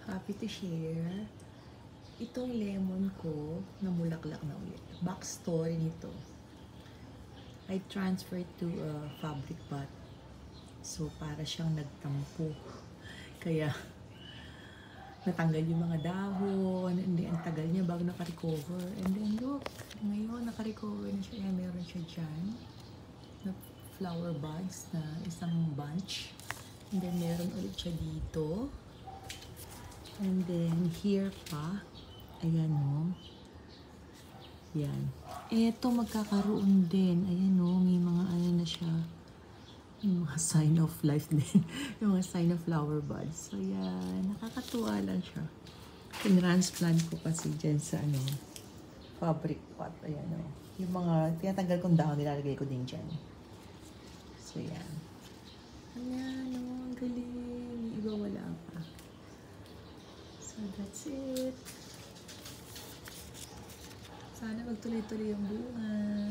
Happy to share. Itong lemon ko, namulaklak na ulit. Backstory nito. I transferred to a fabric pot. So, para siyang nagtampo. Kaya, natanggal yung mga dahon. And then, ang tagal niya bago nakarecover. And then, look, ngayon nakarecover na siya. Ayan, meron siya dyan. Na flower buds na isang bunch. And then, meron ulit siya dito. And then, here pa. Ayan, o. Yan. Eto, magkakaroon din. Ayan, o. May mga ano na siya. May mga sign of life din. Yung mga sign of flower buds. So, yan. Nakakatuwa lang siya. Transplant ko kasi dyan sa, fabric pot. Ayan, o. Yung mga, tinatanggal kong dahon, nilalagay ko din dyan. So, yan. Ayan, o. Ang galing. Yung iba wala pa. So, that's it. Sana magtuloy-tuloy yung bunga.